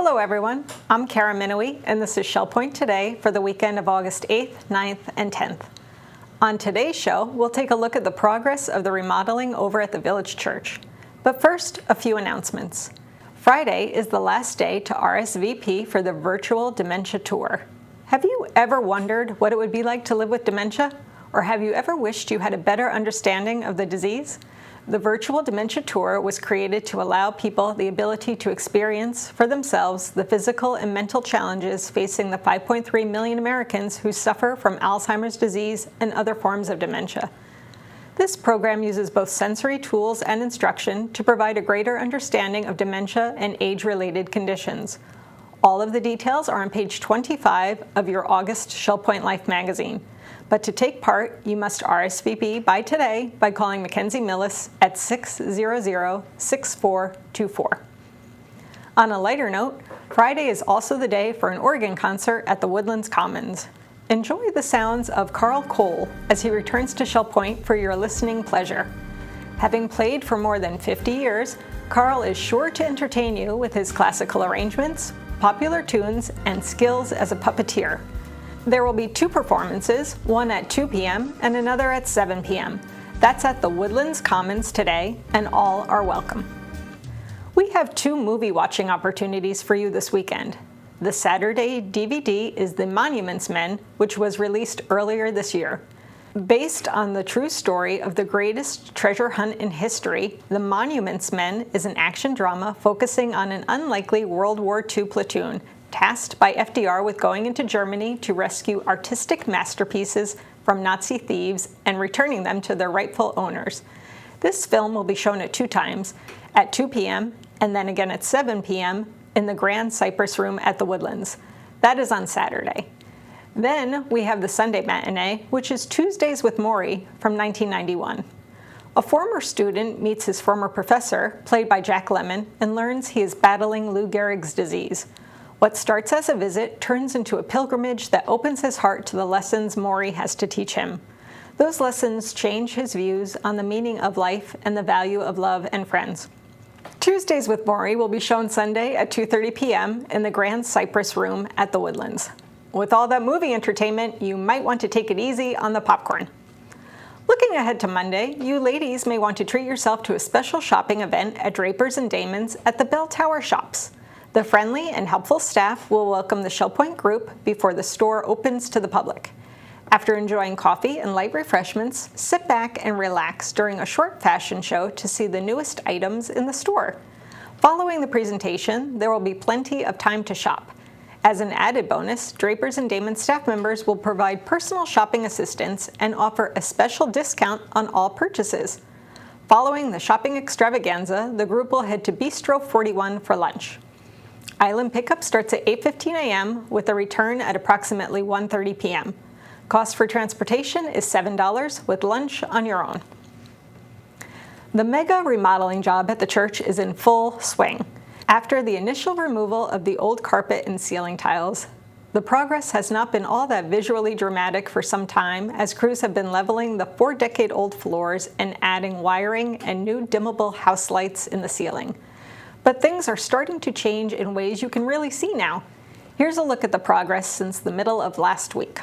Hello everyone, I'm Kara Minowie, and this is Shell Point Today for the weekend of August 8th, 9th, and 10th. On today's show, we'll take a look at the progress of the remodeling over at the Village Church. But first, a few announcements. Friday is the last day to RSVP for the virtual dementia tour. Have you ever wondered what it would be like to live with dementia? Or have you ever wished you had a better understanding of the disease? The virtual dementia tour was created to allow people the ability to experience for themselves the physical and mental challenges facing the 5.3 million Americans who suffer from Alzheimer's disease and other forms of dementia. This program uses both sensory tools and instruction to provide a greater understanding of dementia and age-related conditions. All of the details are on page 25 of your August Shell Point Life magazine. But to take part, you must RSVP by today by calling Mackenzie Millis at 600-6424. On a lighter note, Friday is also the day for an organ concert at the Woodlands Commons. Enjoy the sounds of Carl Cole as he returns to Shell Point for your listening pleasure. Having played for more than 50 years, Carl is sure to entertain you with his classical arrangements, popular tunes, and skills as a puppeteer. There will be two performances, one at 2 p.m. and another at 7 p.m. That's at the Woodlands Commons today, and all are welcome. We have two movie watching opportunities for you this weekend. The Saturday DVD is The Monuments Men, which was released earlier this year. Based on the true story of the greatest treasure hunt in history, The Monuments Men is an action drama focusing on an unlikely World War II platoon tasked by FDR with going into Germany to rescue artistic masterpieces from Nazi thieves and returning them to their rightful owners. This film will be shown at two times, at 2 p.m. and then again at 7 p.m. in the Grand Cypress Room at the Woodlands. That is on Saturday. Then we have the Sunday matinee, which is Tuesdays with Morrie from 1991. A former student meets his former professor, played by Jack Lemmon, and learns he is battling Lou Gehrig's disease. What starts as a visit turns into a pilgrimage that opens his heart to the lessons Morrie has to teach him. Those lessons change his views on the meaning of life and the value of love and friends. Tuesdays with Morrie will be shown Sunday at 2:30 p.m. in the Grand Cypress Room at the Woodlands. With all that movie entertainment, you might want to take it easy on the popcorn. Looking ahead to Monday, you ladies may want to treat yourself to a special shopping event at Drapers and Damon's at the Bell Tower Shops. The friendly and helpful staff will welcome the Shell Point group before the store opens to the public. After enjoying coffee and light refreshments, sit back and relax during a short fashion show to see the newest items in the store. Following the presentation, there will be plenty of time to shop. As an added bonus, Drapers and Damon staff members will provide personal shopping assistance and offer a special discount on all purchases. Following the shopping extravaganza, the group will head to Bistro 41 for lunch. Island pickup starts at 8:15 a.m. with a return at approximately 1:30 p.m. Cost for transportation is $7 with lunch on your own. The mega remodeling job at the church is in full swing. After the initial removal of the old carpet and ceiling tiles, the progress has not been all that visually dramatic for some time, as crews have been leveling the 4-decade-old floors and adding wiring and new dimmable house lights in the ceiling. But things are starting to change in ways you can really see now. Here's a look at the progress since the middle of last week.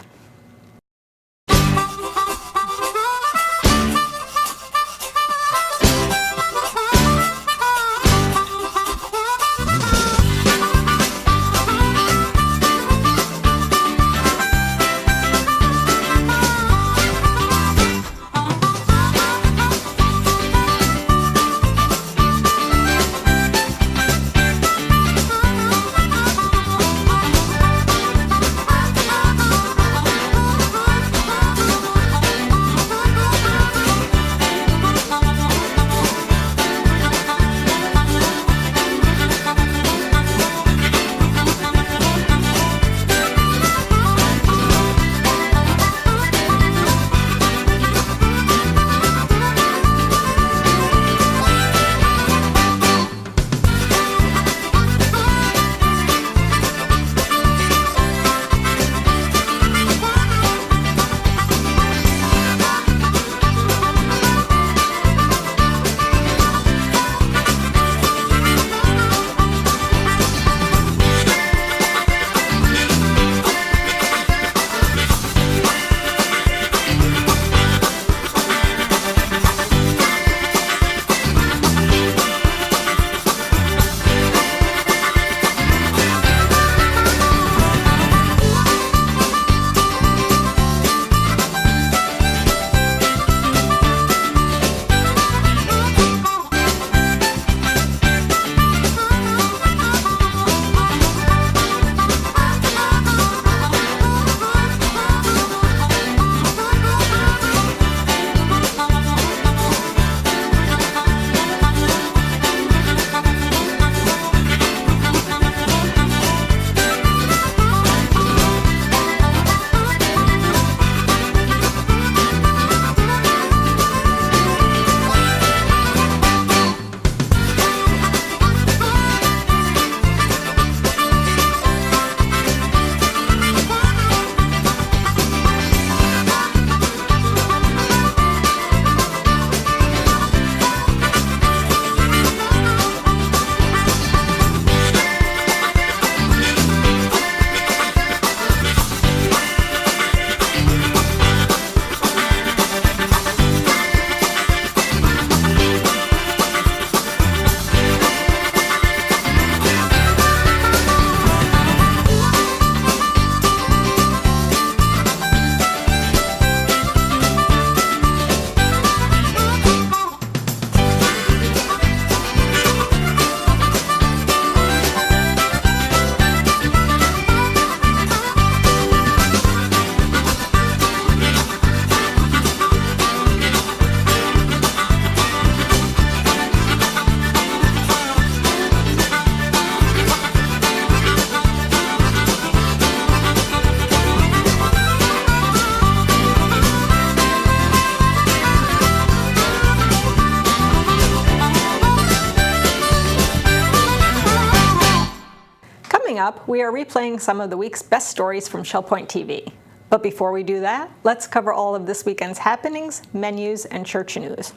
up, we are replaying some of the week's best stories from Shell Point TV. But before we do that, let's cover all of this weekend's happenings, menus, and church news.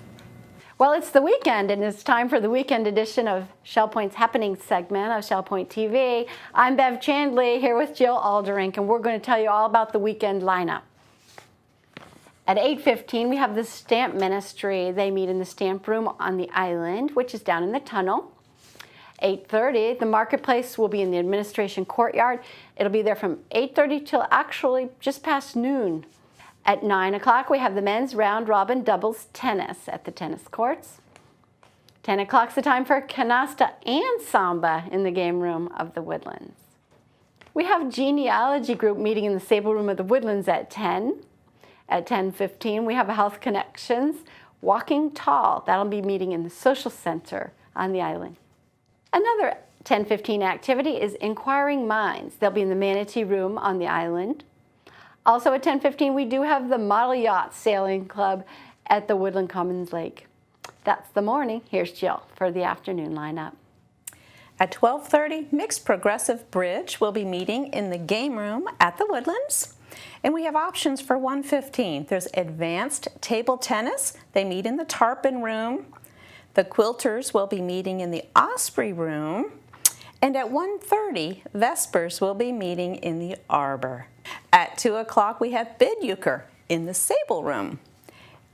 Well, it's the weekend, and it's time for the weekend edition of Shell Point's Happenings segment of Shell Point TV. I'm Bev Chandley here with Jill Alderink, and we're going to tell you all about the weekend lineup. At 8:15, we have the Stamp Ministry. They meet in the Stamp Room on the island, which is down in the tunnel. 8:30, the Marketplace will be in the Administration Courtyard. It'll be there from 8:30 till actually just past noon. At 9 o'clock, we have the men's round robin doubles tennis at the tennis courts. 10 o'clock's the time for canasta and samba in the game room of the Woodlands. We have genealogy group meeting in the Sable Room of the Woodlands at 10. At 10:15, we have a Health Connections Walking Tall. That'll be meeting in the Social Center on the island. Another 10:15 activity is Inquiring Minds. They'll be in the Manatee Room on the island. Also at 10:15, we do have the Model Yacht Sailing Club at the Woodland Commons Lake. That's the morning. Here's Jill for the afternoon lineup. At 12:30, Mixed Progressive Bridge will be meeting in the game room at the Woodlands. And we have options for 1:15. There's Advanced Table Tennis. They meet in the Tarpon Room. The Quilters will be meeting in the Osprey Room. And at 1:30, Vespers will be meeting in the Arbor. At 2 o'clock, we have Bid Euchre in the Sable Room.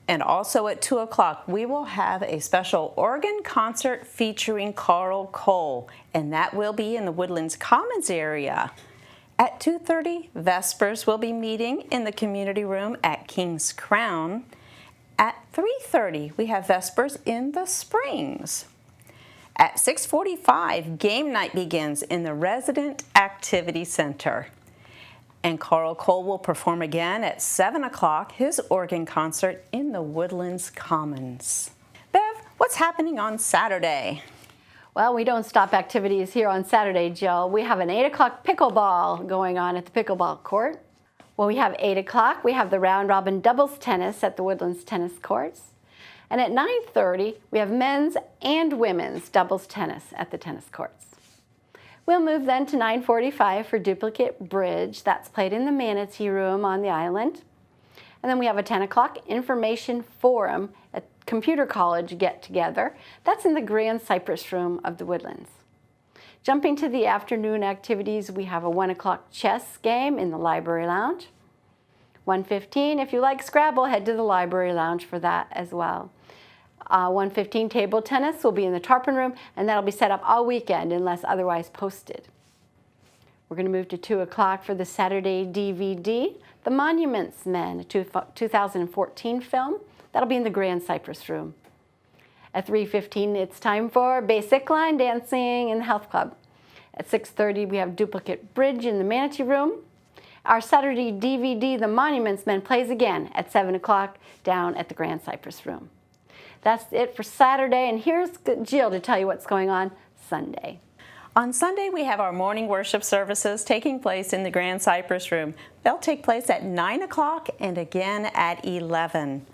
And also at 2 o'clock, we will have a special organ concert featuring Carl Cole, and that will be in the Woodlands Commons area. At 2:30, Vespers will be meeting in the Community Room at King's Crown. At 3:30, we have Vespers in the Springs. At 6:45, game night begins in the Resident Activity Center. And Carl Cole will perform again at 7 o'clock, his organ concert in the Woodlands Commons. Bev, what's happening on Saturday? Well, we don't stop activities here on Saturday, Jill. We have an 8 o'clock pickleball going on at the pickleball court. When we have 8 o'clock, we have the round robin doubles tennis at the Woodlands tennis courts. And at 9:30, we have men's and women's doubles tennis at the tennis courts. We'll move then to 9:45 for duplicate bridge. That's played in the Manatee Room on the island. And then we have a 10 o'clock information forum at Computer College get-together. That's in the Grand Cypress Room of the Woodlands. Jumping to the afternoon activities, we have a 1 o'clock chess game in the Library Lounge. 1:15, if you like Scrabble, head to the Library Lounge for that as well. 1:15 table tennis will be in the Tarpon Room, and that'll be set up all weekend unless otherwise posted. We're going to move to 2 o'clock for the Saturday DVD, The Monuments Men, a 2014 film. That'll be in the Grand Cypress Room. At 3:15, it's time for basic line dancing in the Health Club. At 6:30, we have duplicate bridge in the Manatee Room. Our Saturday DVD, The Monuments Men, plays again at 7 o'clock down at the Grand Cypress Room. That's it for Saturday, and here's Jill to tell you what's going on Sunday. On Sunday, we have our morning worship services taking place in the Grand Cypress Room. They'll take place at 9 o'clock and again at 11.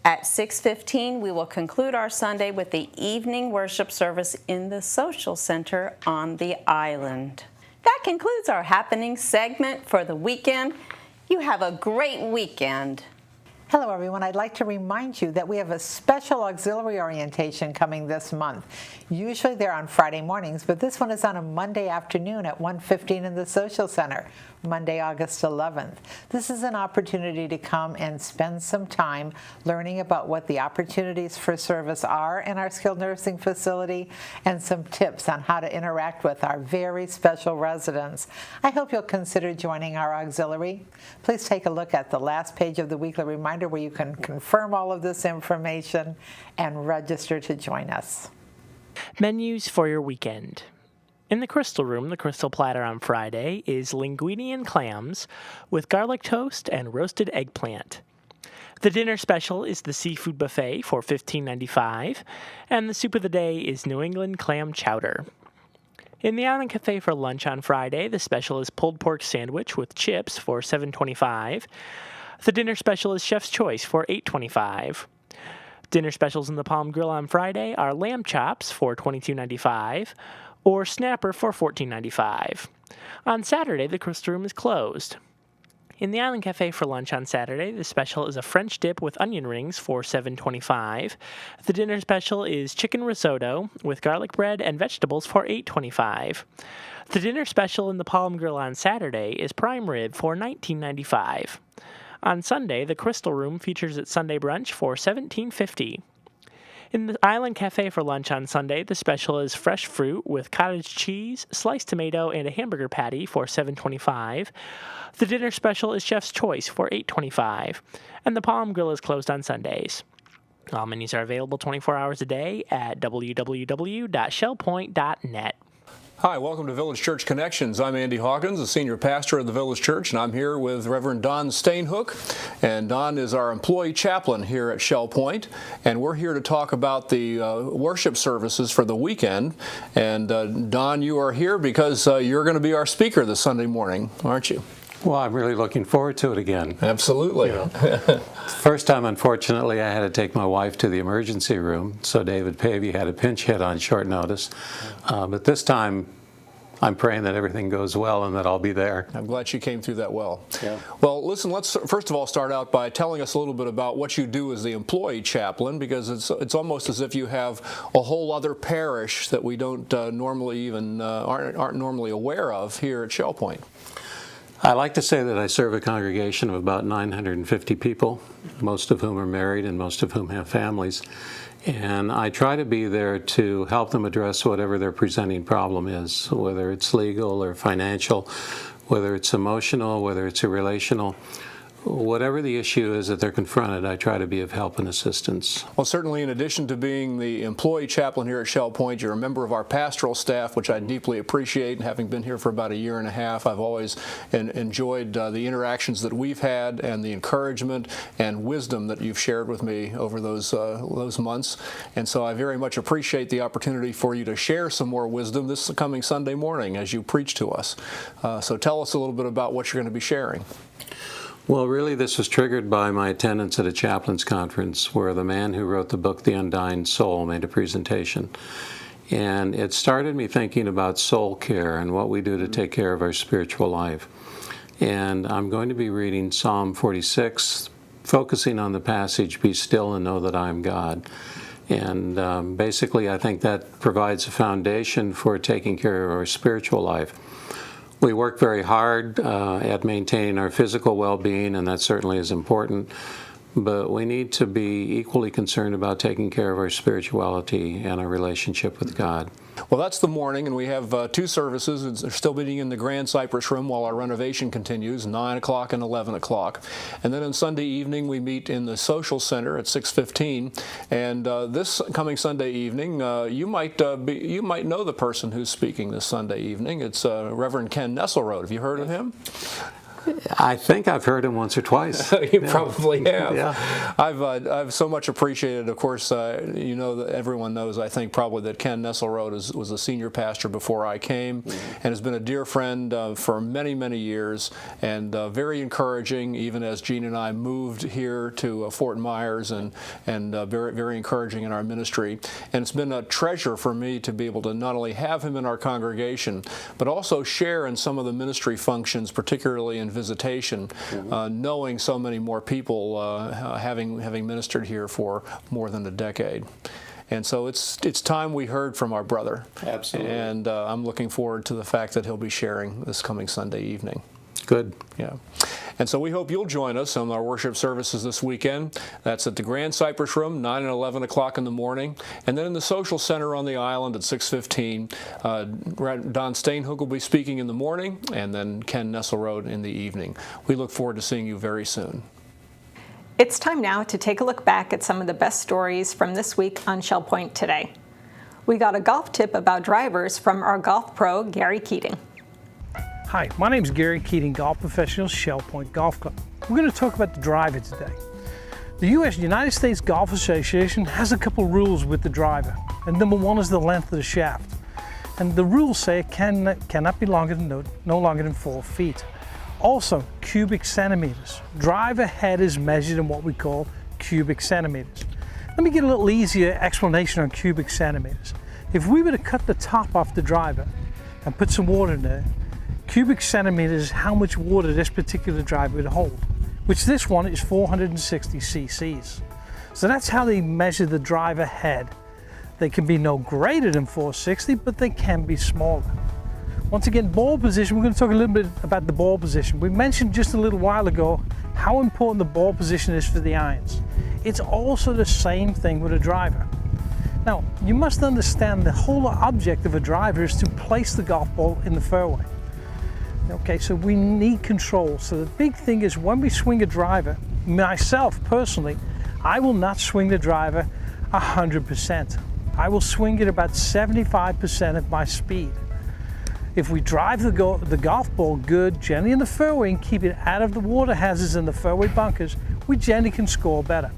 At 6:15, we will conclude our Sunday with the evening worship service in the Social Center on the island. That concludes our happening segment for the weekend. You have a great weekend. Hello everyone, I'd like to remind you that we have a special auxiliary orientation coming this month. Usually they're on Friday mornings, but this one is on a Monday afternoon at 1:15 in the Social Center, Monday, August 11th. This is an opportunity to come and spend some time learning about what the opportunities for service are in our skilled nursing facility and some tips on how to interact with our very special residents. I hope you'll consider joining our auxiliary. Please take a look at the last page of the weekly reminder where you can confirm all of this information and register to join us. Menus for your weekend. In the Crystal Room, the Crystal Platter on Friday is linguine and clams with garlic toast and roasted eggplant. The dinner special is the seafood buffet for $15.95, and the soup of the day is New England clam chowder. In the Island Cafe for lunch on Friday, the special is pulled pork sandwich with chips for $7.25. The dinner special is Chef's Choice for $8.25. Dinner specials in the Palm Grill on Friday are lamb chops for $22.95 or snapper for $14.95. On Saturday, the Crystal Room is closed. In the Island Cafe for lunch on Saturday, the special is a French dip with onion rings for $7.25. The dinner special is chicken risotto with garlic bread and vegetables for $8.25. The dinner special in the Palm Grill on Saturday is prime rib for $19.95. On Sunday, the Crystal Room features its Sunday brunch for $17.50. In the Island Cafe for lunch on Sunday, the special is fresh fruit with cottage cheese, sliced tomato, and a hamburger patty for $7.25. The dinner special is Chef's Choice for $8.25. And the Palm Grill is closed on Sundays. All menus are available 24 hours a day at www.shellpoint.net. Hi, welcome to Village Church Connections. I'm Andy Hawkins, the senior pastor of the Village Church, and I'm here with Reverend Don Steenhoek. And Don is our employee chaplain here at Shell Point, and we're here to talk about the worship services for the weekend. And Don, you are here because you're going to be our speaker this Sunday morning, aren't you? Well, I'm really looking forward to it again. Absolutely. First time, unfortunately, I had to take my wife to the emergency room, so David Pavey had a pinch hit on short notice. But this time, I'm praying that everything goes well and that I'll be there. I'm glad she came through that well. Yeah. Well, listen, let's first of all start out by telling us a little bit about what you do as the employee chaplain, because it's almost as if you have a whole other parish that we don't normally even aren't normally aware of here at Shell Point. I like to say that I serve a congregation of about 950 people, most of whom are married and most of whom have families. And I try to be there to help them address whatever their presenting problem is, whether it's legal or financial, whether it's emotional, whether it's relational. Whatever the issue is that they're confronted, I try to be of help and assistance. Well, certainly in addition to being the employee chaplain here at Shell Point, you're a member of our pastoral staff, which I deeply appreciate. Having been here for about a year and a half, I've always enjoyed the interactions that we've had and the encouragement and wisdom that you've shared with me over those months. And so I very much appreciate the opportunity for you to share some more wisdom this coming Sunday morning as you preach to us. So tell us a little bit about what you're going to be sharing. Well, really, this was triggered by my attendance at a chaplain's conference where the man who wrote the book, The Undying Soul, made a presentation. And it started me thinking about soul care and what we do to take care of our spiritual life. And I'm going to be reading Psalm 46, focusing on the passage, "Be still and know that I am God." And basically, I think that provides a foundation for taking care of our spiritual life. We work very hard at maintaining our physical well-being, and that certainly is important. But we need to be equally concerned about taking care of our spirituality and our relationship with God. Well, that's the morning, and we have two services. They're still meeting in the Grand Cypress Room while our renovation continues, 9 o'clock and 11 o'clock. And then on Sunday evening, we meet in the Social Center at 6:15. And this coming Sunday evening, you might know the person who's speaking this Sunday evening. It's Reverend Ken Nesselrode. Have you heard of him? I think I've heard him once or twice. You probably have. Yeah. I've so much appreciated. Of course, you know that everyone knows, I think, probably that Ken Nesselrode was a senior pastor before I came, and has been a dear friend for many, many years, and very encouraging. Even as Gene and I moved here to Fort Myers, and very, very encouraging in our ministry. And it's been a treasure for me to be able to not only have him in our congregation, but also share in some of the ministry functions, particularly in visitation, knowing so many more people, having ministered here for more than a decade. And so it's time we heard from our brother. Absolutely. And I'm looking forward to the fact that he'll be sharing this coming Sunday evening. Good. Yeah. And so we hope you'll join us on our worship services this weekend. That's at the Grand Cypress Room, 9 and 11 o'clock in the morning. And then in the Social Center on the island at 6:15, Don Steenhoek will be speaking in the morning, and then Ken Nesselrode in the evening. We look forward to seeing you very soon. It's time now to take a look back at some of the best stories from this week on Shell Point Today. We got a golf tip about drivers from our golf pro, Gary Keating. Hi, my name is Gary Keating, golf professional, Shell Point Golf Club. We're going to talk about the driver today. The United States Golf Association has a couple rules with the driver, and number one is the length of the shaft. And the rules say it cannot be no longer than 4 feet. Also, cubic centimeters. Driver head is measured in what we call cubic centimeters. Let me get a little easier explanation on cubic centimeters. If we were to cut the top off the driver and put some water in there, Cubic centimeters is how much water this particular driver would hold, which this one is 460 cc's. So that's how they measure the driver head. They can be no greater than 460, but they can be smaller. Once again, ball position, we're going to talk a little bit about the ball position. We mentioned just a little while ago how important the ball position is for the irons. It's also the same thing with a driver. Now, you must understand the whole object of a driver is to place the golf ball in the fairway. Okay, so we need control. So the big thing is when we swing a driver, myself personally, I will not swing the driver 100%. I will swing it about 75% of my speed. If we drive the golf ball good, generally in the fairway, and keep it out of the water hazards and the fairway bunkers, we generally can score better.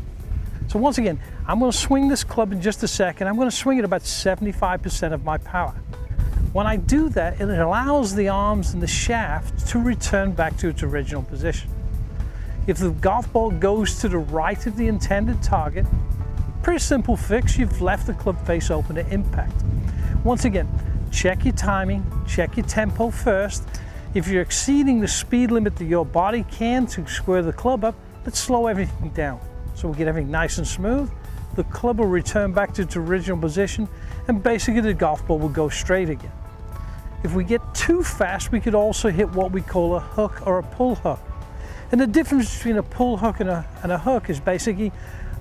So once again, I'm going to swing this club in just a second. I'm going to swing it about 75% of my power. When I do that, it allows the arms and the shaft to return back to its original position. If the golf ball goes to the right of the intended target, pretty simple fix, you've left the club face open to impact. Once again, check your timing, check your tempo first. If you're exceeding the speed limit that your body can to square the club up, let's slow everything down. So we'll get everything nice and smooth. The club will return back to its original position, and basically the golf ball will go straight again. If we get too fast, we could also hit what we call a hook or a pull hook. And the difference between a pull hook and a hook is basically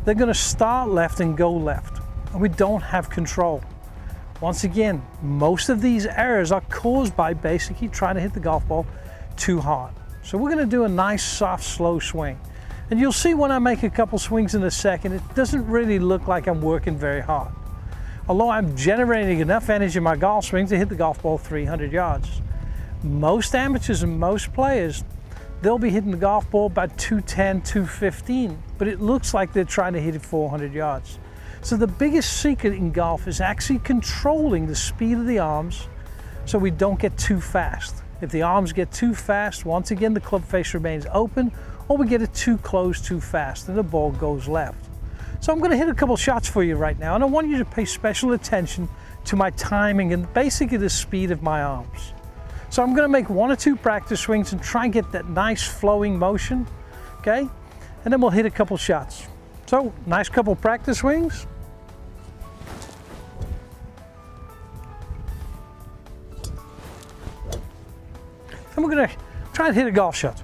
they're going to start left and go left, and we don't have control. Once again, most of these errors are caused by basically trying to hit the golf ball too hard. So we're going to do a nice, soft, slow swing. And you'll see when I make a couple swings in a second, it doesn't really look like I'm working very hard. Although I'm generating enough energy in my golf swing to hit the golf ball 300 yards. Most amateurs and most players, they'll be hitting the golf ball about 210, 215, but it looks like they're trying to hit it 400 yards. So the biggest secret in golf is actually controlling the speed of the arms so we don't get too fast. If the arms get too fast, once again the club face remains open, or we get it too close too fast and the ball goes left. So I'm going to hit a couple shots for you right now, and I want you to pay special attention to my timing and basically the speed of my arms. So I'm going to make 1 or 2 practice swings and try and get that nice flowing motion, okay? And then we'll hit a couple shots. So, nice couple practice swings. And we're going to try and hit a golf shot.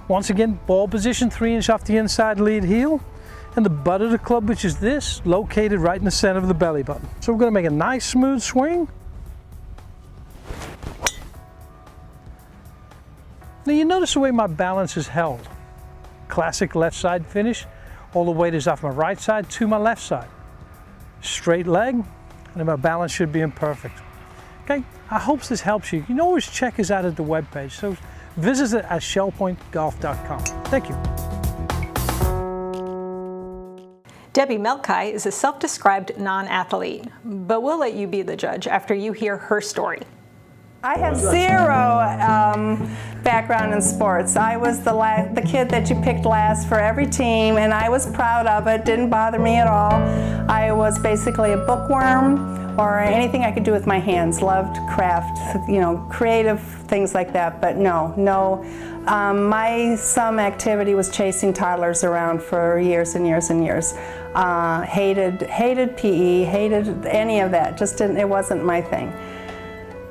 Once again, ball position 3 inches off the inside lead heel, and the butt of the club, which is this, located right in the center of the belly button. So we're going to make a nice smooth swing. Now you notice the way my balance is held. Classic left side finish. All the weight is off my right side to my left side. Straight leg, and then my balance should be perfect. Okay, I hope this helps you. You can always check us out at the webpage, so visit it at shellpointgolf.com. Thank you. Debbie Melkai is a self-described non-athlete, but we'll let you be the judge after you hear her story. I have zero background in sports. I was the kid that you picked last for every team, and I was proud of it. Didn't bother me at all. I was basically a bookworm, or anything I could do with my hands. Loved craft, you know, creative things like that. But no. My some activity was chasing toddlers around for years and years and years. Hated PE, hated any of that. Just didn't. It wasn't my thing.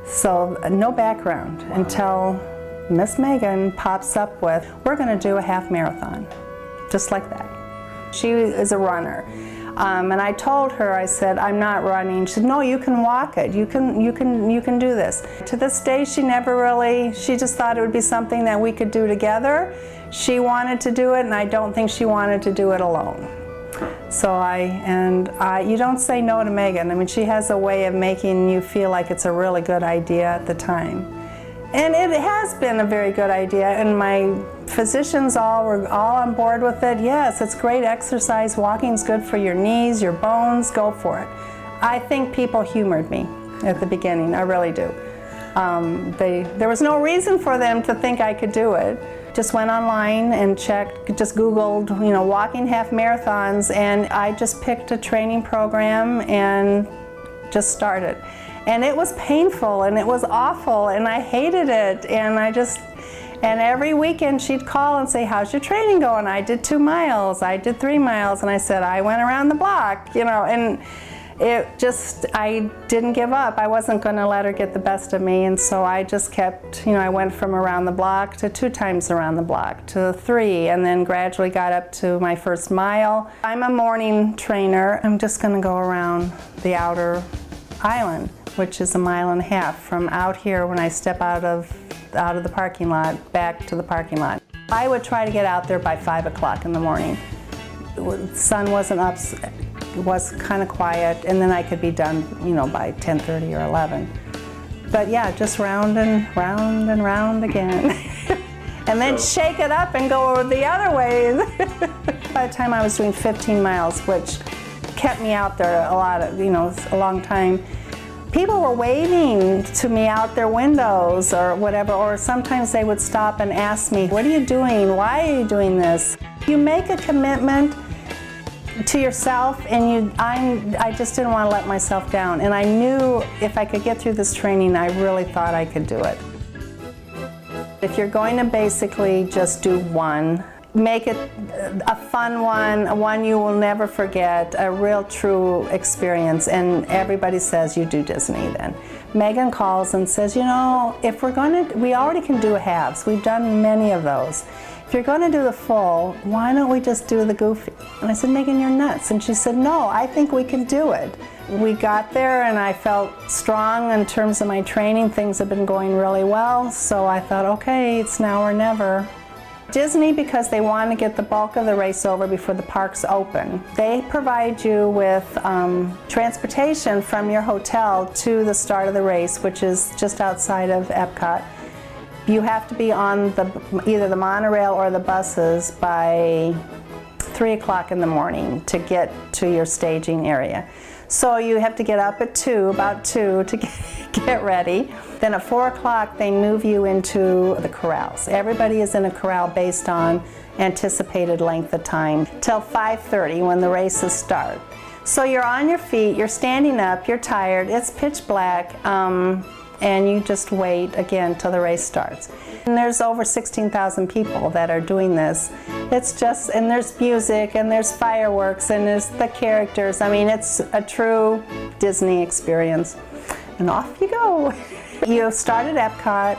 So no background until Miss Megan pops up with, we're going to do a half marathon, just like that. She is a runner, and I told her, I said, I'm not running. She said, no, you can walk it. You can do this. To this day, she just thought it would be something that we could do together. She wanted to do it, and I don't think she wanted to do it alone. So you don't say no to Megan. I mean, she has a way of making you feel like it's a really good idea at the time. And it has been a very good idea, and my physicians were all on board with it. Yes, it's great exercise. Walking's good for your knees, your bones, go for it. I think people humored me at the beginning, I really do. There was no reason for them to think I could do it. Just went online and checked, just Googled, you know, walking half marathons, and I just picked a training program and just started. And it was painful and it was awful and I hated it. And every weekend she'd call and say, how's your training going? I did 2 miles, I did 3 miles, and I said, I went around the block, and I didn't give up. I wasn't going to let her get the best of me, and so I just kept, I went from around the block to 2 times around the block to 3, and then gradually got up to my first mile. I'm a morning trainer. I'm just going to go around the outer island, which is 1.5 miles from out here when I step out of the parking lot back to the parking lot. I would try to get out there by 5 o'clock in the morning. The sun wasn't up, it was kind of quiet, and then I could be done, by 10:30 or 11. But yeah, just round and round and round again. And then shake it up and go the other way. By the time I was doing 15 miles, which kept me out there a long time, people were waving to me out their windows or whatever, or sometimes they would stop and ask me, what are you doing? Why are you doing this? You make a commitment to yourself, and I just didn't want to let myself down. And I knew if I could get through this training, I really thought I could do it. If you're going to basically just do one, make it a fun one you will never forget, a real true experience, and everybody says you do Disney then. Megan calls and says, if we already can do halves. We've done many of those. If you're going to do the full, why don't we just do the Goofy? And I said, Megan, you're nuts. And she said, no, I think we can do it. We got there and I felt strong in terms of my training. Things have been going really well. So I thought, okay, it's now or never. Disney, because they want to get the bulk of the race over before the parks open, they provide you with transportation from your hotel to the start of the race, which is just outside of Epcot. You have to be on either the monorail or the buses by 3 o'clock in the morning to get to your staging area. So you have to get up at about 2 to get ready. Then at 4 o'clock they move you into the corrals. Everybody is in a corral based on anticipated length of time till 5:30 when the races start. So you're on your feet, you're standing up, you're tired, it's pitch black, and you just wait again till the race starts. And there's over 16,000 people that are doing this. And there's music, and there's fireworks, and there's the characters. I mean, it's a true Disney experience. And off you go. You start at Epcot.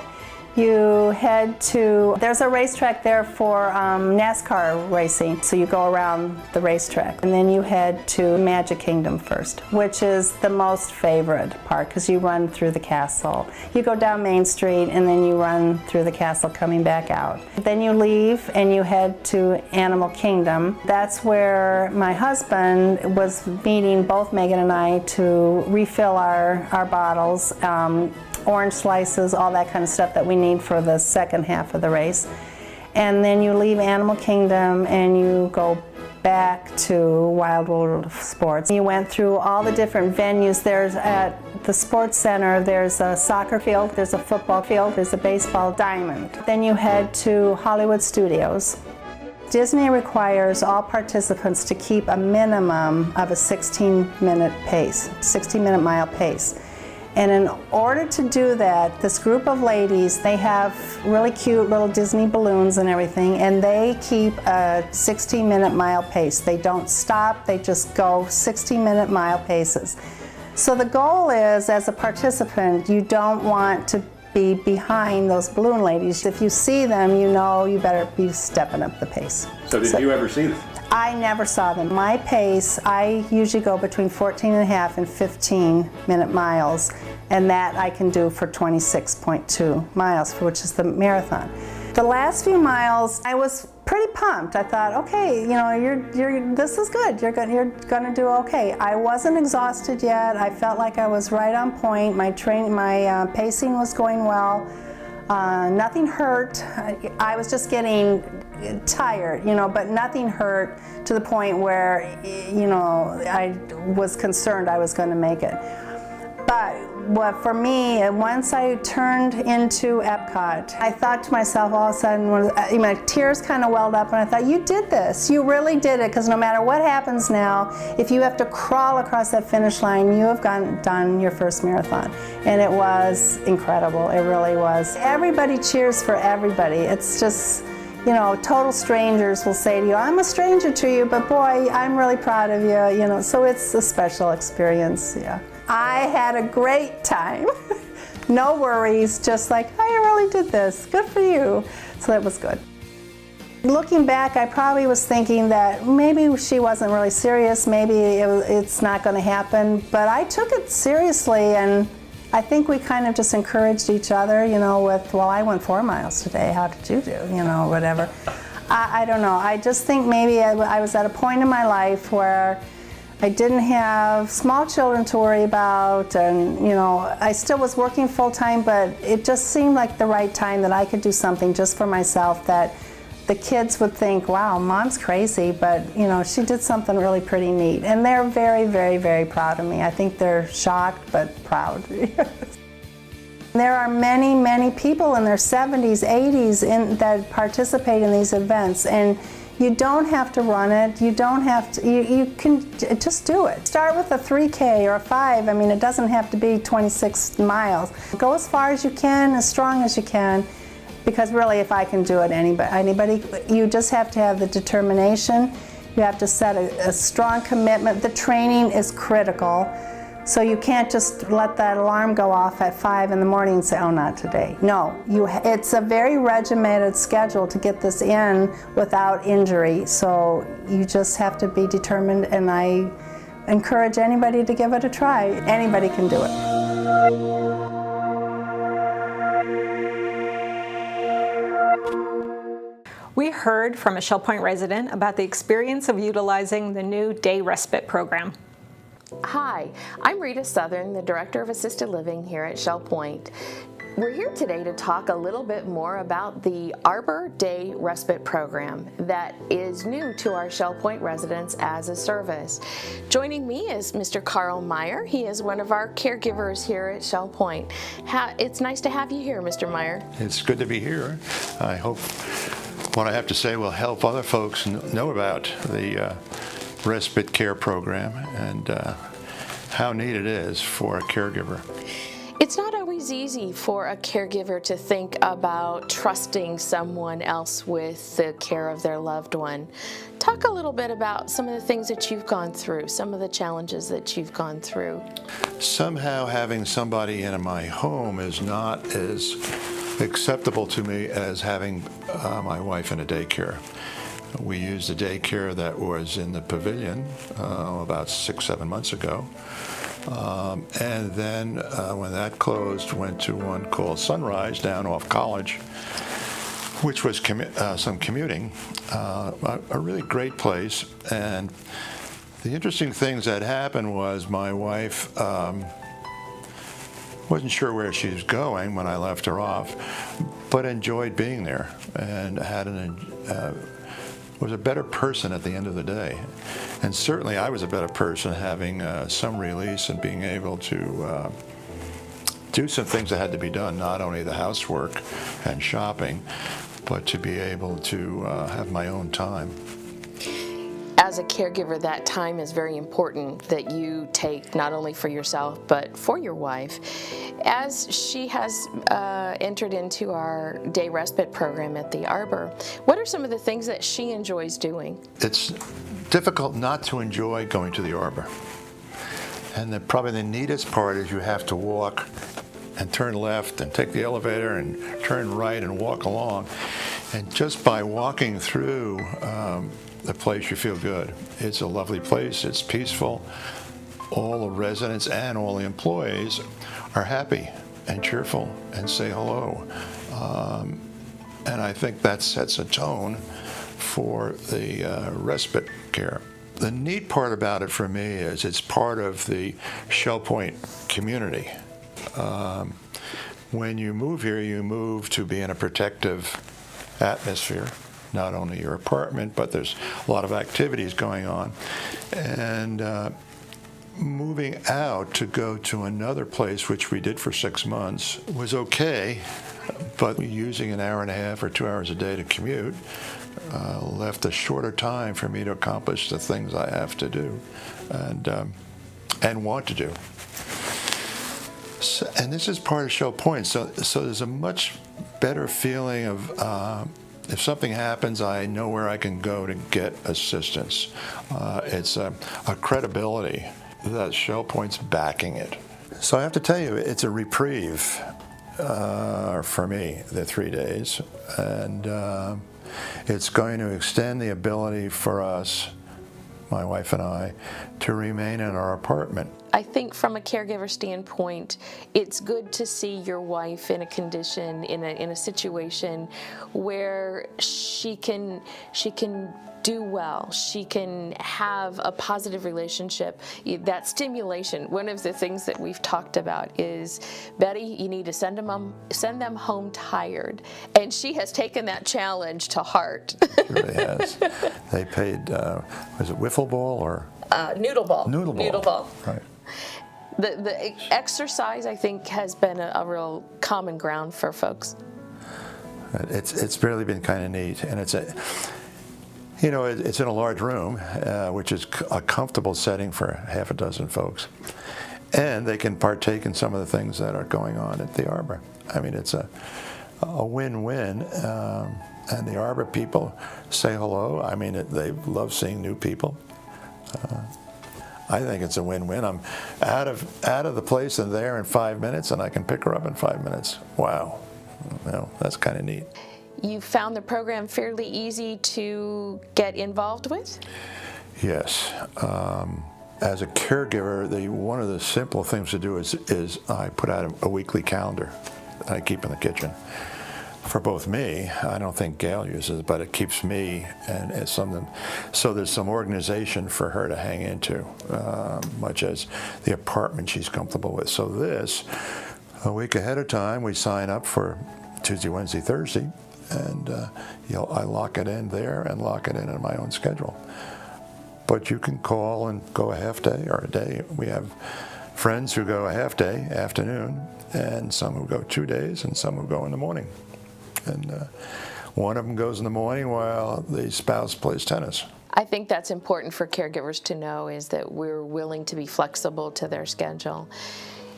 You head to, there's a racetrack there for NASCAR racing, so you go around the racetrack. And then you head to Magic Kingdom first, which is the most favorite part because you run through the castle. You go down Main Street and then you run through the castle coming back out. Then you leave and you head to Animal Kingdom. That's where my husband was meeting both Megan and I to refill our bottles. Orange slices, all that kind of stuff that we need for the second half of the race. And then you leave Animal Kingdom and you go back to Wild World of Sports. You went through all the different venues. There's at the Sports Center, there's a soccer field, there's a football field, there's a baseball diamond. Then you head to Hollywood Studios. Disney requires all participants to keep a minimum of a 60-minute mile pace. And in order to do that, this group of ladies, they have really cute little Disney balloons and everything, and they keep a 60-minute mile pace. They don't stop, they just go 60-minute mile paces. So the goal is, as a participant, you don't want to be behind those balloon ladies. If you see them, you know you better be stepping up the pace. So did you ever see them? I never saw them. My pace, I usually go between 14.5 and 15-minute miles, and that I can do for 26.2 miles, which is the marathon. The last few miles, I was pretty pumped. I thought, okay, this is good. You're gonna do okay. I wasn't exhausted yet. I felt like I was right on point. My pacing was going well. Nothing hurt. I was just getting tired, but nothing hurt to the point where, I was concerned I was going to make it. But What for me, once I turned into Epcot, I thought to myself all of a sudden, my tears kind of welled up, and I thought, you did this. You really did it, because no matter what happens now, if you have to crawl across that finish line, you have done your first marathon. And it was incredible. It really was. Everybody cheers for everybody. It's just, you know, total strangers will say to you, I'm a stranger to you, but boy, I'm really proud of you, you know, so it's a special experience, yeah. I had a great time. No worries, just like, I really did this, good for you. So that was good. Looking back, I probably was thinking that maybe she wasn't really serious, maybe it's not gonna happen, but I took it seriously, and I think we kind of just encouraged each other, you know, with, well, I went 4 miles today, how did you do, you know, whatever. I don't know, I just think maybe I was at a point in my life where I didn't have small children to worry about, and, you know, I still was working full-time, but it just seemed like the right time that I could do something just for myself that the kids would think, wow, Mom's crazy, but, you know, she did something really pretty neat. And they're very, very, very proud of me. I think they're shocked, but proud. There are many, many people in their 70s, 80s that participate in these events, and you don't have to run it, you don't have to, you can just do it. Start with a 3K or a 5, I mean, it doesn't have to be 26 miles. Go as far as you can, as strong as you can, because really if I can do it, anybody, you just have to have the determination, you have to set a strong commitment. The training is critical. So you can't just let that alarm go off at 5 in the morning and say, oh, not today. No, it's a very regimented schedule to get this in without injury. So you just have to be determined, and I encourage anybody to give it a try. Anybody can do it. We heard from a Shell Point resident about the experience of utilizing the new day respite program. Hi, I'm Rita Southern, the Director of Assisted Living here at Shell Point. We're here today to talk a little bit more about the Arbor Day Respite Program that is new to our Shell Point residents as a service. Joining me is Mr. Carl Meyer. He is one of our caregivers here at Shell Point. It's nice to have you here, Mr. Meyer. It's good to be here. I hope what I have to say will help other folks know about the respite care program and how neat it is for a caregiver. It's not always easy for a caregiver to think about trusting someone else with the care of their loved one. Talk a little bit about some of the things that you've gone through, some of the challenges that you've gone through. Somehow having somebody in my home is not as acceptable to me as having my wife in a daycare. We used a daycare that was in the pavilion about 6-7 months ago. And then when that closed, went to one called Sunrise down off College, which was some commuting. A really great place. And the interesting things that happened was my wife wasn't sure where she was going when I left her off, but enjoyed being there and had was a better person at the end of the day. And certainly I was a better person having some release and being able to do some things that had to be done, not only the housework and shopping, but to be able to have my own time. As a caregiver, that time is very important that you take not only for yourself, but for your wife. As she has entered into our day respite program at the Arbor, what are some of the things that she enjoys doing? It's difficult not to enjoy going to the Arbor. And probably the neatest part is you have to walk and turn left and take the elevator and turn right and walk along. And just by walking through the place, you feel good. It's a lovely place. It's peaceful. All the residents and all the employees are happy and cheerful and say hello. And I think that sets a tone for the respite care. The neat part about it for me is it's part of the Shell Point community. When you move here, you move to be in a protective atmosphere. Not only your apartment, but there's a lot of activities going on. And moving out to go to another place, which we did for 6 months, was okay, but using an hour and a half or 2 hours a day to commute left a shorter time for me to accomplish the things I have to do and want to do. So, and this is part of Shell Point, so there's a much better feeling of if something happens, I know where I can go to get assistance. It's a credibility that Shell Point's backing it. So I have to tell you, it's a reprieve for me, the 3 days, and it's going to extend the ability for us, my wife and I, to remain in our apartment. I think from a caregiver standpoint, it's good to see your wife in a condition, in a situation where she can do well. She can have a positive relationship. That stimulation, one of the things that we've talked about is, Betty, you need to send them home tired. And she has taken that challenge to heart. She really has. They paid, was it wiffle ball or? Noodle ball. Noodle ball. Noodle ball. Right. The exercise, I think, has been a real common ground for folks. It's really been kind of neat, and it's in a large room, which is a comfortable setting for half a dozen folks, and they can partake in some of the things that are going on at the Arbor. I mean, it's a win-win, and the Arbor people say hello. I mean, they love seeing new people. I think it's a win-win. I'm out of the place and there in 5 minutes, and I can pick her up in 5 minutes. Wow, that's kind of neat. You found the program fairly easy to get involved with? Yes. As a caregiver, one of the simple things to do is I put out a weekly calendar that I keep in the kitchen. For both me, I don't think Gail uses it, but it keeps me and it's something. So there's some organization for her to hang into, much as the apartment she's comfortable with. So this, a week ahead of time, we sign up for Tuesday, Wednesday, Thursday, and I lock it in there and lock it in my own schedule. But you can call and go a half day or a day. We have friends who go a half day, afternoon, and some who go 2 days, and some who go in the morning. And one of them goes in the morning while the spouse plays tennis. I think that's important for caregivers to know, is that we're willing to be flexible to their schedule.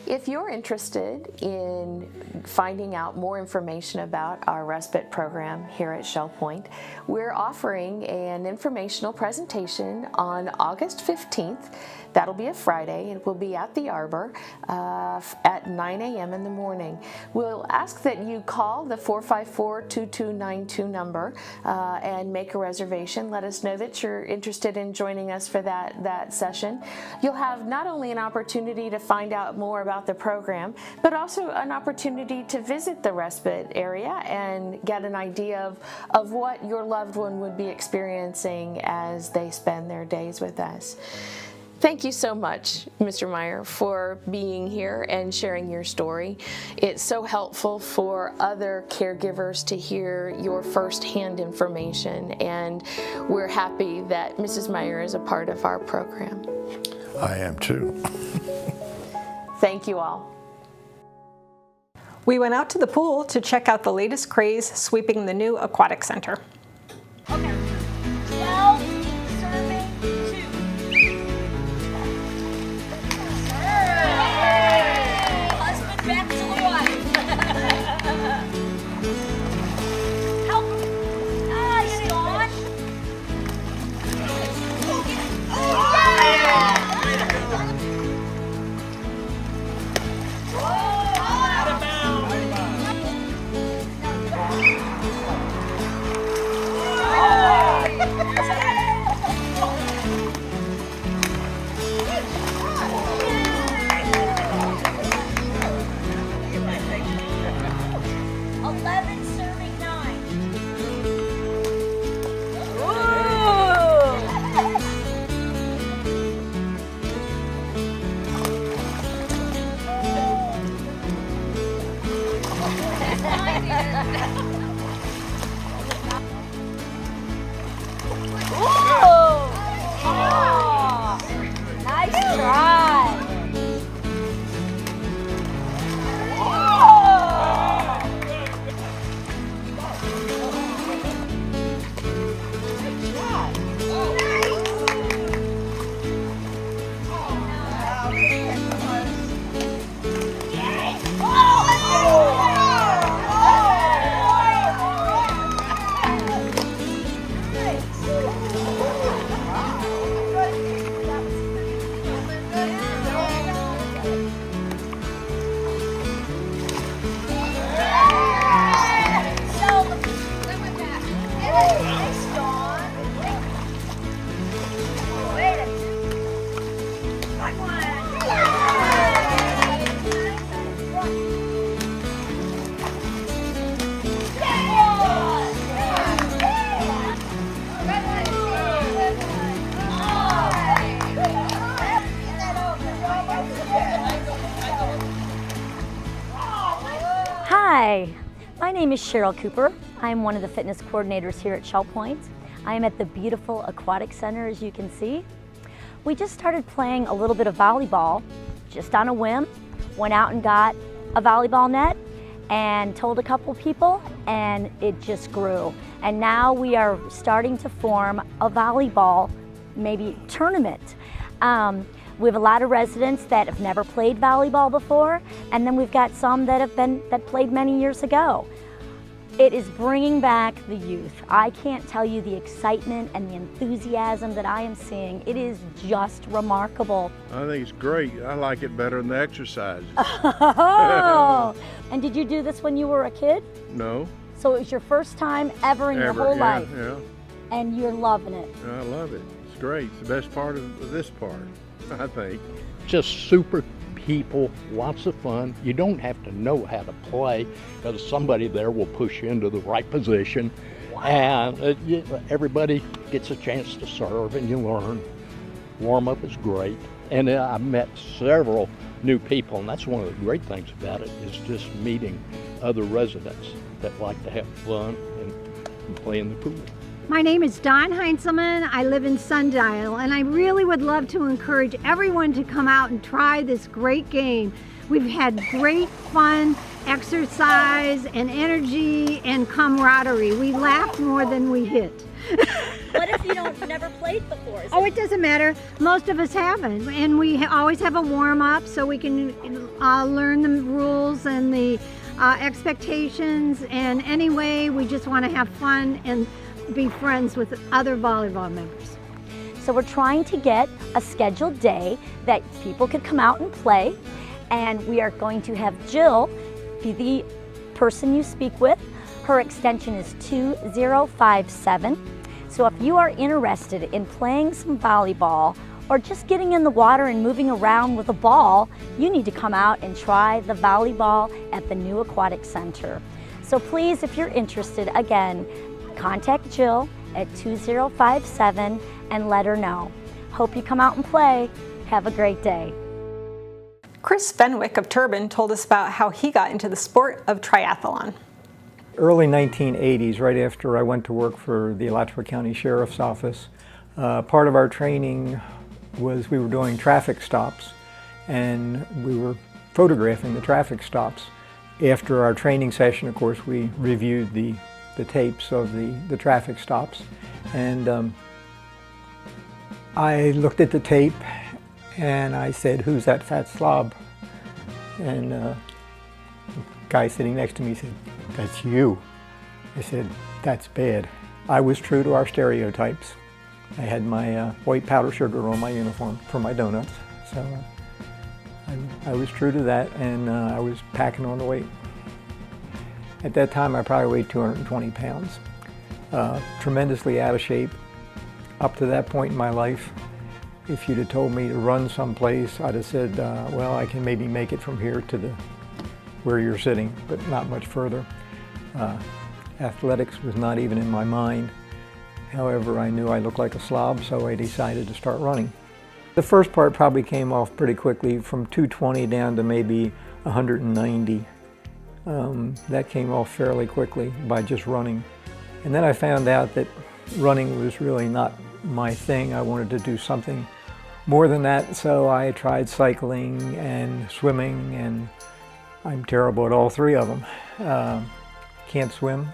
If you're interested in finding out more information about our respite program here at Shell Point, we're offering an informational presentation on August 15th. That'll be a Friday. It will be at the Arbor at 9 a.m. in the morning. We'll ask that you call the 454-2292 number and make a reservation. Let us know that you're interested in joining us for that session. You'll have not only an opportunity to find out more about the program, but also an opportunity to visit the respite area and get an idea of what your loved one would be experiencing as they spend their days with us. Thank you so much, Mr. Meyer, for being here and sharing your story. It's so helpful for other caregivers to hear your firsthand information, and we're happy that Mrs. Meyer is a part of our program. I am too. Thank you all. We went out to the pool to check out the latest craze sweeping the new aquatic center. Okay. 12, serving 2. Husband back to the wife. Help him. Nice, Dawn. Hi, my name is Cheryl Cooper. I'm one of the fitness coordinators here at Shell Point. I am at the beautiful Aquatic Center, as you can see. We just started playing a little bit of volleyball, just on a whim. Went out and got a volleyball net and told a couple people, and it just grew. And now we are starting to form a volleyball, maybe tournament. We have a lot of residents that have never played volleyball before, and then we've got some that played many years ago. It is bringing back the youth. I can't tell you the excitement and the enthusiasm that I am seeing. It is just remarkable. I think it's great. I like it better than the exercise. Oh! And did you do this when you were a kid? No. So it was your first time ever in your whole life? Yeah. And you're loving it? I love it. It's great. It's the best part of this part, I think. Just super people, lots of fun. You don't have to know how to play because somebody there will push you into the right position. Wow. And everybody gets a chance to serve and you learn. Warm up is great. And I met several new people, and that's one of the great things about it, is just meeting other residents that like to have fun and play in the pool. My name is Dawn Heinzelman. I live in Sundial, and I really would love to encourage everyone to come out and try this great game. We've had great fun, exercise, and energy, and camaraderie. We laugh more than we hit. What if you never played before? Oh, it doesn't matter. Most of us haven't, and we always have a warm-up so we can learn the rules and the expectations, and anyway, we just want to have fun and be friends with other volleyball members. So we're trying to get a scheduled day that people could come out and play, and we are going to have Jill be the person you speak with. Her extension is 2057. So if you are interested in playing some volleyball or just getting in the water and moving around with a ball, you need to come out and try the volleyball at the new Aquatic Center. So please, if you're interested, again, contact Jill at 2057 and let her know. Hope you come out and play. Have a great day. Chris Fenwick of Turbin told us about how he got into the sport of triathlon. Early 1980s, right after I went to work for the Alachua County Sheriff's Office, part of our training was we were doing traffic stops, and we were photographing the traffic stops. After our training session, of course, we reviewed the tapes of the traffic stops, and I looked at the tape and I said, "Who's that fat slob?" And the guy sitting next to me said, "That's you." I said, "That's bad." I was true to our stereotypes. I had my white powder sugar on my uniform for my donuts, so I was true to that, and I was packing on the weight. At that time, I probably weighed 220 pounds. Tremendously out of shape. Up to that point in my life, if you'd have told me to run someplace, I'd have said, well, I can maybe make it from here to where you're sitting, but not much further. Athletics was not even in my mind. However, I knew I looked like a slob, so I decided to start running. The first part probably came off pretty quickly, from 220 down to maybe 190. That came off fairly quickly by just running. And then I found out that running was really not my thing. I wanted to do something more than that, so I tried cycling and swimming, and I'm terrible at all three of them. Can't swim,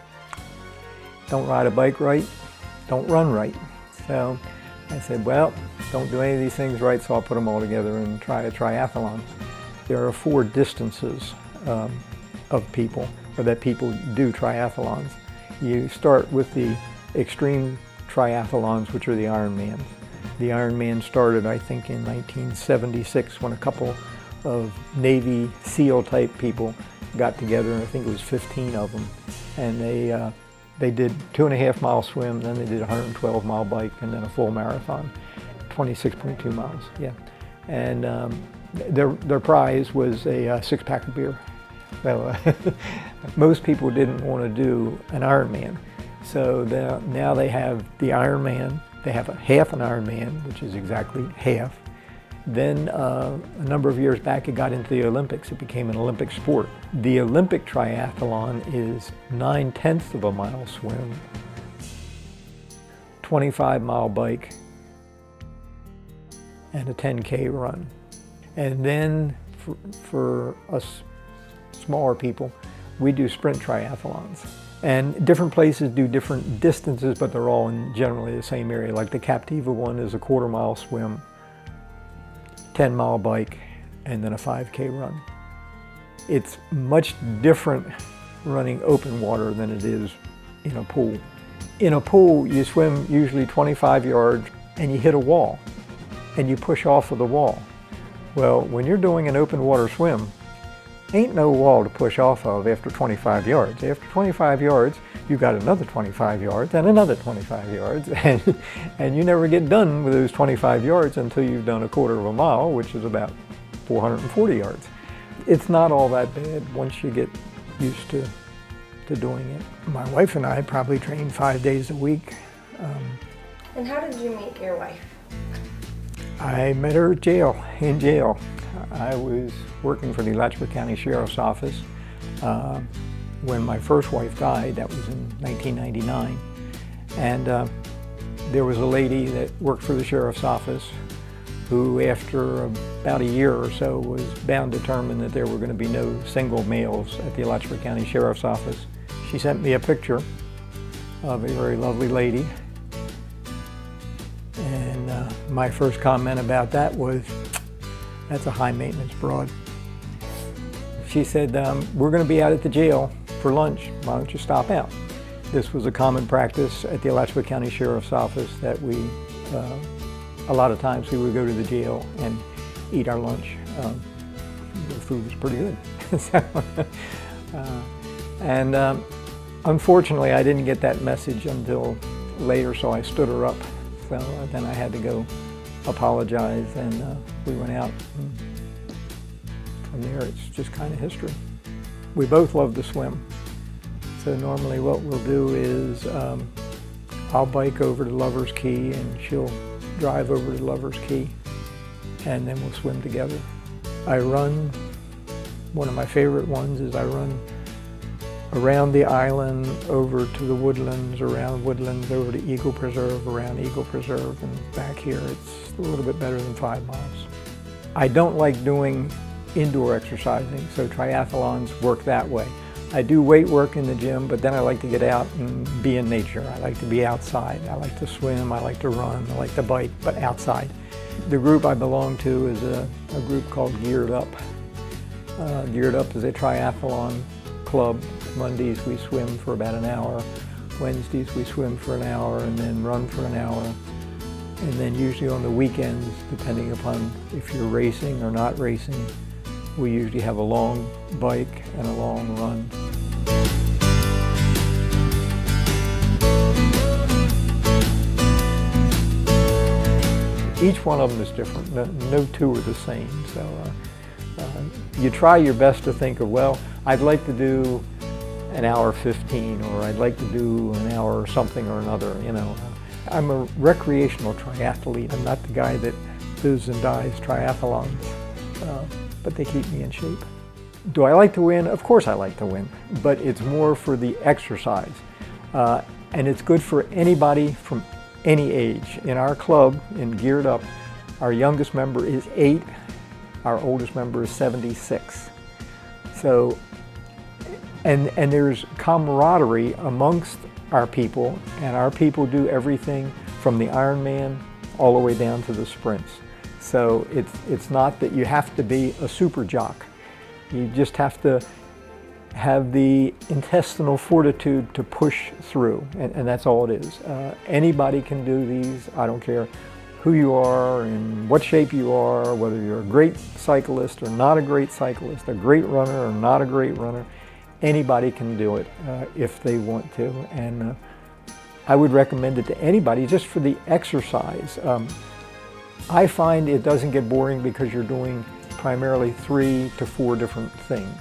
don't ride a bike right, don't run right. So I said, well, don't do any of these things right, so I'll put them all together and try a triathlon. There are 4 distances of people, or that people do triathlons. You start with the extreme triathlons, which are the Ironmans. The Ironman started, I think, in 1976 when a couple of Navy SEAL type people got together, and I think it was 15 of them, and they did 2.5 mile swim, then they did a 112 mile bike, and then a full marathon, 26.2 miles, yeah. And their prize was a 6-pack of beer. So most people didn't want to do an Ironman. So now they have the Ironman, they have a half an Ironman, which is exactly half, Then a number of years back, it got into the Olympics. It became an Olympic sport. The Olympic triathlon is 9/10 of a mile swim, 25-mile bike, and a 10K run. And then for us smaller people, we do sprint triathlons. And different places do different distances, but they're all in generally the same area. Like the Captiva one is a 1/4-mile swim, 10-mile bike, and then a 5K run. It's much different running open water than it is in a pool. In a pool, you swim usually 25 yards and you hit a wall and you push off of the wall. Well, when you're doing an open water swim, ain't no wall to push off of after 25 yards. After 25 yards, you've got another 25 yards and another 25 yards, and you never get done with those 25 yards until you've done a 1/4 mile, which is about 440 yards. It's not all that bad once you get used to doing it. My wife and I probably train 5 days a week. And how did you meet your wife? I met her in jail. I was working for the Alachua County Sheriff's Office when my first wife died. That was in 1999. And there was a lady that worked for the Sheriff's Office who, after about a year or so, was bound determined that there were going to be no single males at the Alachua County Sheriff's Office. She sent me a picture of a very lovely lady. And my first comment about that was, that's a high-maintenance broad. She said, we're going to be out at the jail for lunch. Why don't you stop out? This was a common practice at the Alachua County Sheriff's Office that we, a lot of times we would go to the jail and eat our lunch. The food was pretty good. Unfortunately, I didn't get that message until later, so I stood her up. So then I had to go apologize, and we went out. And from there, it's just kind of history. We both love to swim. So normally what we'll do is I'll bike over to Lover's Key and she'll drive over to Lover's Key, and then we'll swim together. I run, one of my favorite ones is I run around the island, over to the woodlands, around woodlands, over to Eagle Preserve, around Eagle Preserve, and back here. It's a little bit better than 5 miles. I don't like doing indoor exercising, so triathlons work that way. I do weight work in the gym, but then I like to get out and be in nature. I like to be outside. I like to swim, I like to run, I like to bike, but outside. The group I belong to is a group called Geared Up. Geared Up is a triathlon club. Mondays we swim for about an hour, Wednesdays we swim for an hour, and then run for an hour. And then usually on the weekends, depending upon if you're racing or not racing, we usually have a long bike and a long run. Each one of them is different. No two are the same. So you try your best to think of, well, I'd like to do an hour 15, or I'd like to do an hour or something or another, you know. I'm a recreational triathlete. I'm not the guy that lives and dies triathlons, but they keep me in shape. Do I like to win? Of course I like to win, but it's more for the exercise. And it's good for anybody from any age. In our club, in Geared Up, our youngest member is 8, our oldest member is 76. So, and there's camaraderie amongst our people, and our people do everything from the Ironman all the way down to the sprints. So it's not that you have to be a super jock. You just have to have the intestinal fortitude to push through, and that's all it is. Anybody can do these. I don't care who you are and what shape you are, whether you're a great cyclist or not a great cyclist, a great runner or not a great runner. Anybody can do it if they want to, and I would recommend it to anybody just for the exercise. I find it doesn't get boring because you're doing primarily 3 to 4 different things.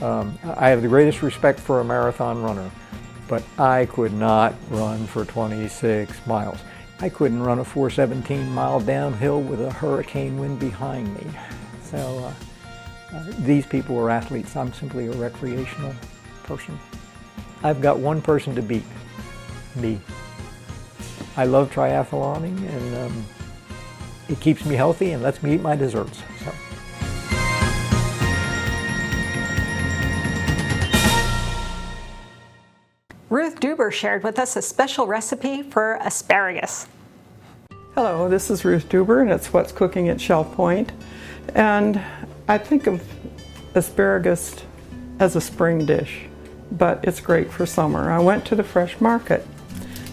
I have the greatest respect for a marathon runner, but I could not run for 26 miles. I couldn't run a 417 mile downhill with a hurricane wind behind me. So these people were athletes. I'm simply a recreational person. I've got one person to beat, me. I love triathloning, and it keeps me healthy and lets me eat my desserts. So. Ruth Duber shared with us a special recipe for asparagus. Hello, this is Ruth Duber, and it's What's Cooking at Shell Point. And I think of asparagus as a spring dish, but it's great for summer. I went to the fresh market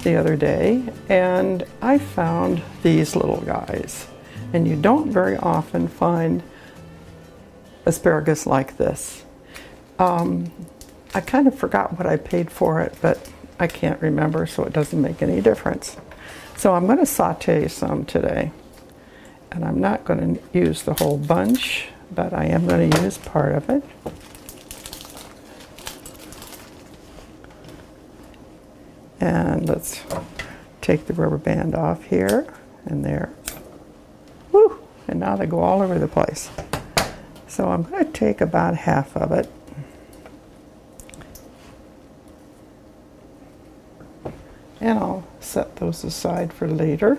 the other day, and I found these little guys. And you don't very often find asparagus like this. I kind of forgot what I paid for it, but I can't remember, so it doesn't make any difference. So I'm going to saute some today. And I'm not going to use the whole bunch, but I am going to use part of it. And let's take the rubber band off here and there. Woo! And now they go all over the place. So I'm going to take about half of it. And I'll set those aside for later.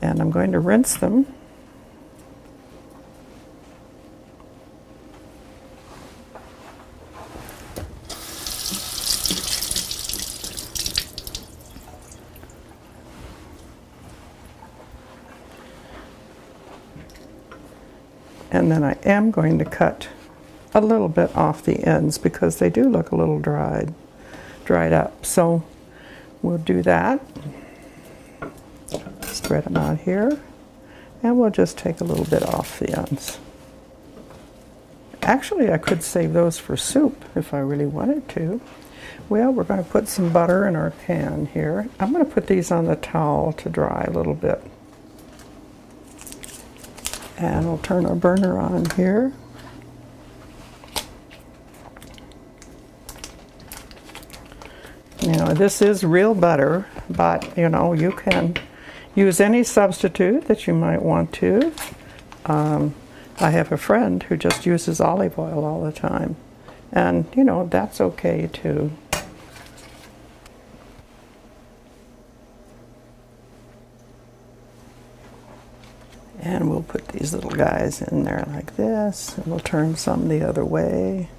And I'm going to rinse them. And then I am going to cut a little bit off the ends because they do look a little dried up. So we'll do that. Spread them out here, and we'll just take a little bit off the ends. Actually, I could save those for soup if I really wanted to. Well, we're going to put some butter in our pan here. I'm going to put these on the towel to dry a little bit. And we'll turn our burner on here. You know, this is real butter, but you know, you can use any substitute that you might want to. I have a friend who just uses olive oil all the time, and you know, that's okay too. And we'll put these little guys in there like this, and we'll turn some the other way.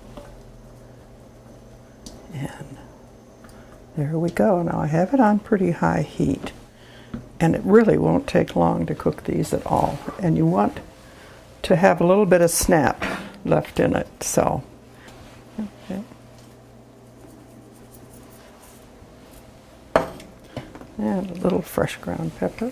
And there we go. Now I have it on pretty high heat, and it really won't take long to cook these at all. And you want to have a little bit of snap left in it, so. Okay. And a little fresh ground pepper.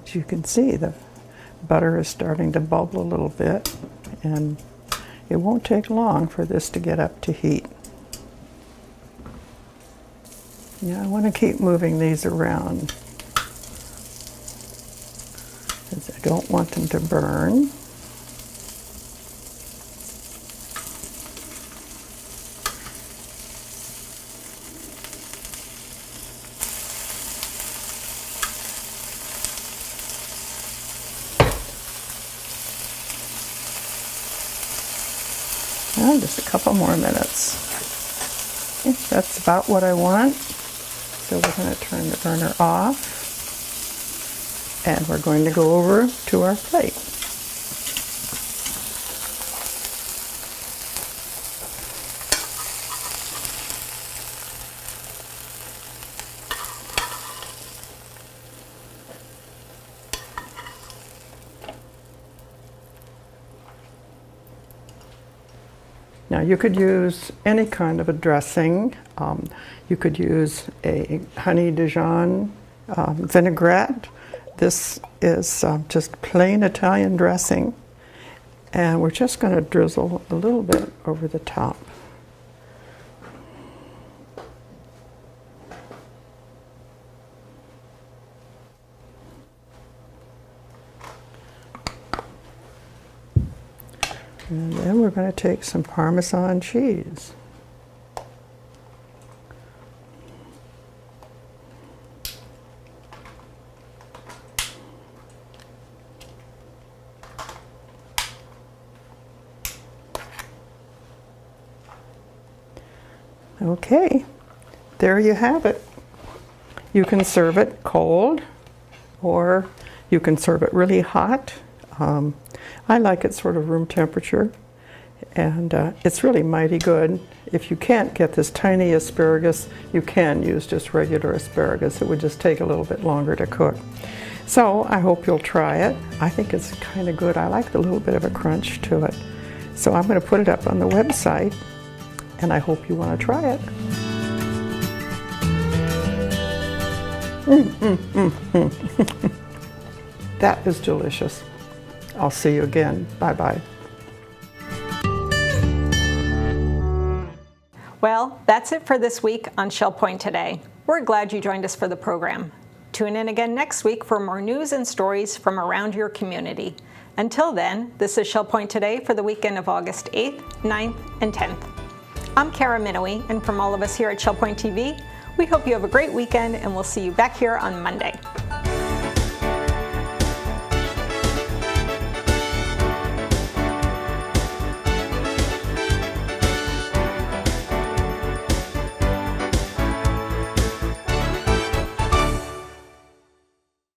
As you can see, the butter is starting to bubble a little bit, and it won't take long for this to get up to heat. Yeah, I want to keep moving these around because I don't want them to burn. Just a couple more minutes. Okay, that's about what I want. So we're going to turn the burner off, and we're going to go over to our plate. Now you could use any kind of a dressing. You could use a honey Dijon vinaigrette. This is just plain Italian dressing. And we're just going to drizzle a little bit over the top. And then we're going to take some Parmesan cheese. Okay, there you have it. You can serve it cold, or you can serve it really hot. I like it sort of room temperature, and it's really mighty good. If you can't get this tiny asparagus, you can use just regular asparagus. It would just take a little bit longer to cook. So I hope you'll try it. I think it's kind of good. I like the little bit of a crunch to it. So I'm going to put it up on the website, and I hope you want to try it. That is delicious. I'll see you again. Bye-bye. Well, that's it for this week on Shell Point Today. We're glad you joined us for the program. Tune in again next week for more news and stories from around your community. Until then, this is Shell Point Today for the weekend of August 8th, 9th, and 10th. I'm Kara Minowie, and from all of us here at Shell Point TV, we hope you have a great weekend, and we'll see you back here on Monday.